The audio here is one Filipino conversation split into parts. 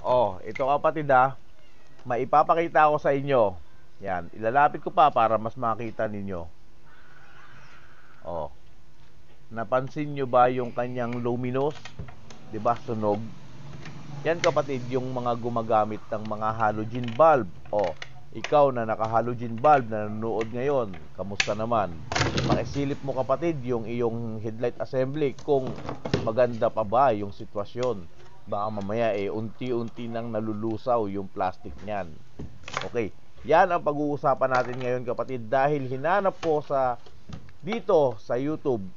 Oh, ito kapatid maipapakita ko sa inyo. Yan, ilalapit ko pa para mas makita ninyo. Oh, napansin nyo ba yung kanyang luminous? 'Di ba, sunog? Yan kapatid, yung mga gumagamit ng mga halogen bulb. Oh, ikaw na naka-halogen bulb na nanonood ngayon, kamusta naman? Makisilip mo kapatid yung iyong headlight assembly kung maganda pa ba yung sitwasyon. Baka mamaya unti-unti nang nalulusaw yung plastic niyan. Okay, yan ang pag-uusapan natin ngayon kapatid, dahil hinanap po dito sa YouTube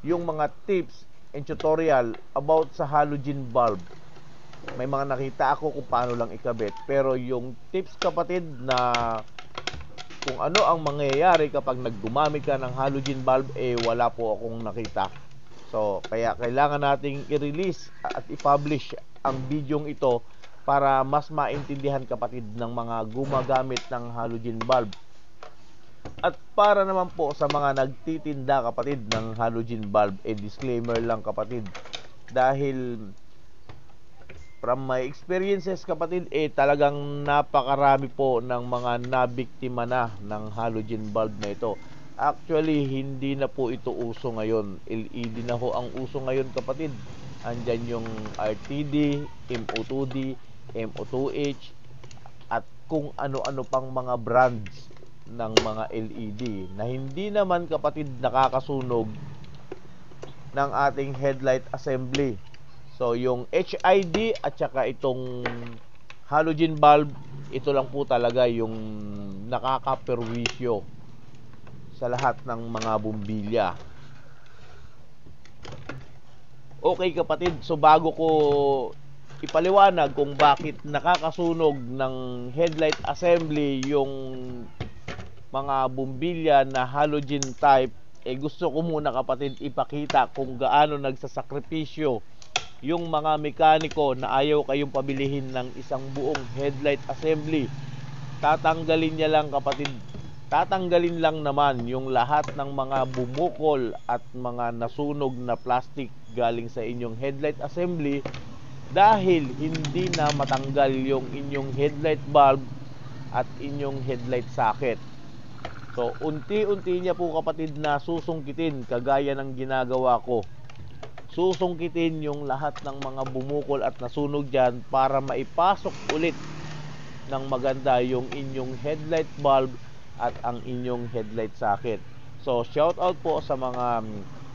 yung mga tips and tutorial about sa halogen bulb. May mga nakita ako kung paano lang ikabit, pero yung tips kapatid na kung ano ang mangyayari kapag naggumamit ka ng halogen bulb, wala po akong nakita. So kaya kailangan nating i-release at i-publish ang bidyong ito para mas maintindihan kapatid ng mga gumagamit ng halogen bulb. At para naman po sa mga nagtitinda kapatid ng halogen bulb, disclaimer lang kapatid, dahil from my experiences kapatid, talagang napakarami po ng mga nabiktima na ng halogen bulb na ito. Actually, hindi na po ito uso ngayon. LED na ho ang uso ngayon kapatid. Andyan yung RTD, MO2D, MO2H, at kung ano-ano pang mga brands ng mga LED na hindi naman kapatid nakakasunog ng ating headlight assembly. So yung HID at saka itong halogen bulb, ito lang po talaga yung nakakaperwisyo sa lahat ng mga bumbilya. Okay kapatid, so bago ko ipaliwanag kung bakit nakakasunog ng headlight assembly yung mga bumbilya na halogen type, gusto ko muna kapatid ipakita kung gaano nagsasakripisyo yung mga mekaniko na ayaw kayong pabilihin ng isang buong headlight assembly. Tatanggalin niya lang kapatid, tatanggalin lang naman yung lahat ng mga bumukol at mga nasunog na plastic galing sa inyong headlight assembly, dahil hindi na matanggal yung inyong headlight bulb at inyong headlight socket. So unti-unti niya po kapatid na susungkitin, kagaya ng ginagawa ko. Susungkitin yung lahat ng mga bumukol at nasunog dyan para maipasok ulit ng maganda yung inyong headlight bulb at ang inyong headlight socket. So shout out po sa mga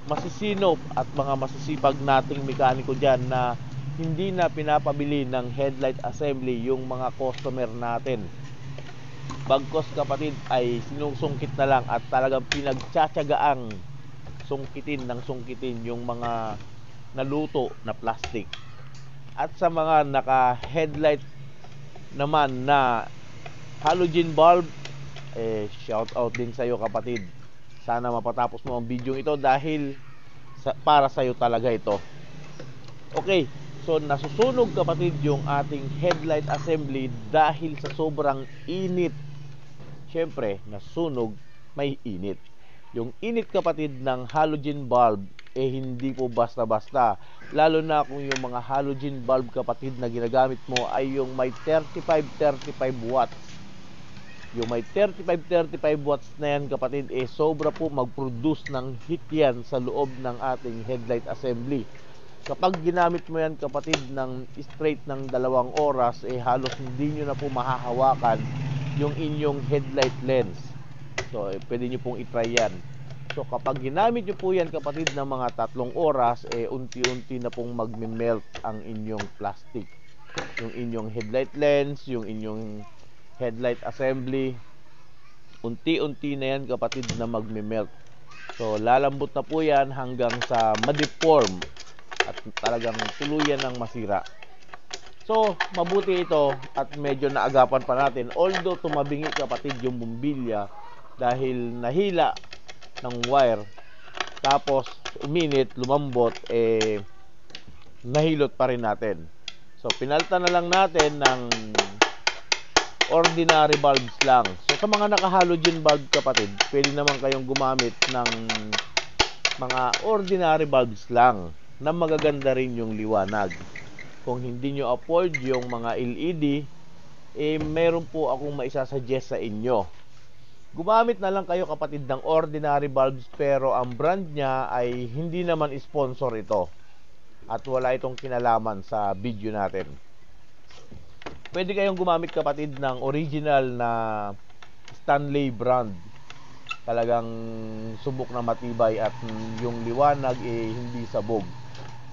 masisinop at mga masisipag nating mekaniko dyan na hindi na pinapabili ng headlight assembly yung mga customer natin. Bagkos kapatid ay sinusungkit na lang at talagang pinagtsatsagaang sungkitin yung mga naluto na plastic. At sa mga naka headlight naman na halogen bulb, shout out din sa iyo kapatid. Sana mapatapos mo ang video ito dahil para sa iyo talaga ito. Okay, so nasusunog kapatid yung ating headlight assembly dahil sa sobrang init. Syempre, nasusunog, may init. Yung init kapatid ng halogen bulb, hindi po basta-basta. Lalo na kung yung mga halogen bulb kapatid na ginagamit mo ay yung may 35-35 watts. Yung may 35-35 watts na yan kapatid, sobra po mag-produce ng heat yan sa loob ng ating headlight assembly. Kapag ginamit mo yan kapatid ng straight ng 2 oras, halos hindi nyo na po mahahawakan yung inyong headlight lens. So pwede nyo pong itry yan. So kapag ginamit nyo po yan kapatid ng mga 3 oras, unti-unti na pong magme-melt ang inyong plastic. Yung inyong headlight lens, yung inyong headlight assembly, unti-unti na yan kapatid na magme-melt. So lalambot na po yan hanggang sa ma-deform at talagang tuluyan ng masira. So mabuti ito at medyo naagapan pa natin, although tumabingi kapatid yung bumbilya dahil nahila ng wire, tapos uminit, lumambot, nahilot pa rin natin. So pinalitan na lang natin ng ordinary bulbs lang. So sa mga naka-halogen bulb kapatid, pwede naman kayong gumamit ng mga ordinary bulbs lang na magaganda rin yung liwanag. kung hindi nyo afford yung mga LED, meron po akong maisasuggest sa inyo. Gumamit na lang kayo kapatid ng ordinary bulbs, pero ang brand niya ay hindi naman sponsor ito. At wala itong kinalaman sa video natin. Pwede kayong gumamit kapatid ng original na Stanley brand. Talagang subok na matibay at yung liwanag hindi sabog.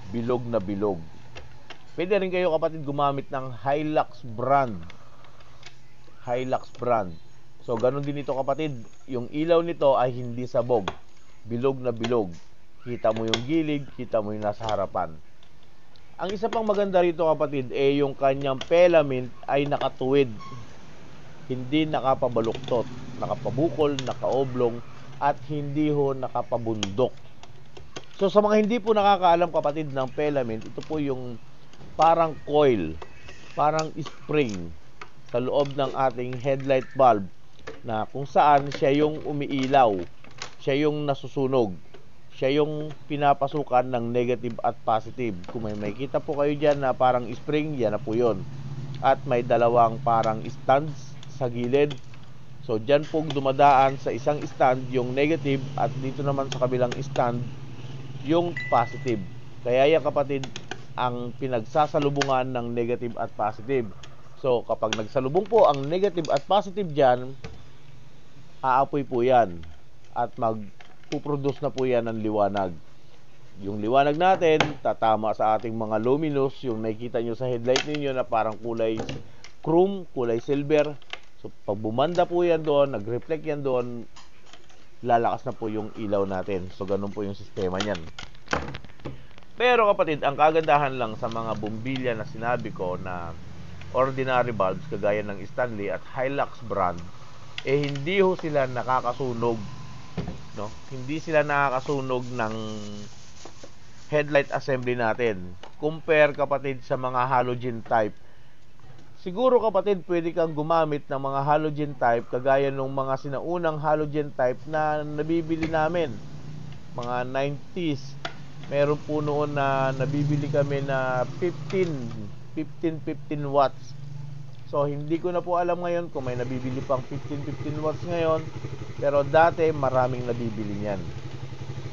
Bilog na bilog. Pwede rin kayo kapatid gumamit ng Hilux brand. Hilux brand. So ganun din ito kapatid. Yung ilaw nito ay hindi sabog. Bilog na bilog. Kita mo yung gilid, kita mo yung nasa harapan. Ang isa pang maganda rito kapatid yung kanyang filament ay nakatuwid. Hindi nakapabaluktot, nakapabukol, nakaoblong, at hindi ho nakapabundok. So sa mga hindi po nakakaalam kapatid ng filament, ito po yung parang coil, parang spring sa loob ng ating headlight bulb na kung saan siya yung umiilaw, siya yung nasusunog, siya yung pinapasukan ng negative at positive. Kung may makita po kayo dyan na parang spring, yan na po yun. At may dalawang parang stands sa gilid. So dyan po dumadaan sa isang stand yung negative at dito naman sa kabilang stand yung positive. Kaya yan kapatid ang pinagsasalubungan ng negative at positive. So kapag nagsalubong po ang negative at positive dyan, aapoy po yan at magpuproduce na po yan ng liwanag. Yung liwanag natin tatama sa ating mga luminous, yung nakikita nyo sa headlight ninyo na parang kulay chrome, kulay silver. So pag bumanda po yan doon, nag-reflect yan doon, lalakas na po yung ilaw natin. So ganun po yung sistema niyan. Pero kapatid, ang kagandahan lang sa mga bumbilya na sinabi ko na ordinary bulbs kagaya ng Stanley at Hilux brand, hindi ho sila nakakasunog, no? Hindi sila nakakasunog ng headlight assembly natin. Compare kapatid sa mga halogen type. Siguro kapatid, pwede kang gumamit ng mga halogen type kagaya ng mga sinaunang halogen type na nabibili namin. Mga 90s. Meron po noon na nabibili kami na 15 watts. So hindi ko na po alam ngayon kung may nabibili pang 15 watts ngayon, pero dati maraming nabibili niyan.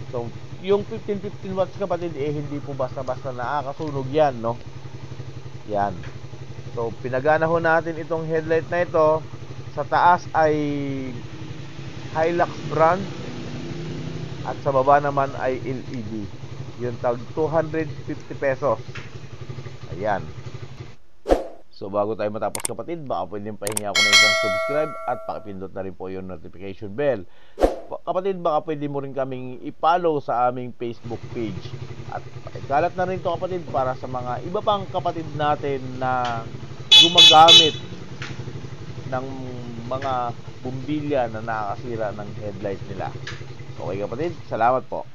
So yung 15 watts kapatid hindi po basta-basta nakakasunog yan, no? Yan. So pinagana ho natin itong headlight na ito. Sa taas ay Hilux brand at sa baba naman ay LED. Yung tag 250 pesos. Ayan. So bago tayo matapos kapatid, baka pwedeng pahingi ako ng isang subscribe at pakipindot na rin po yung notification bell. Kapatid, baka pwede mo rin kaming i-follow sa aming Facebook page. At ikalat na rin to kapatid para sa mga iba pang kapatid natin na gumagamit ng mga bumbilya na nakakasira ng headlight nila. Okay kapatid, salamat po.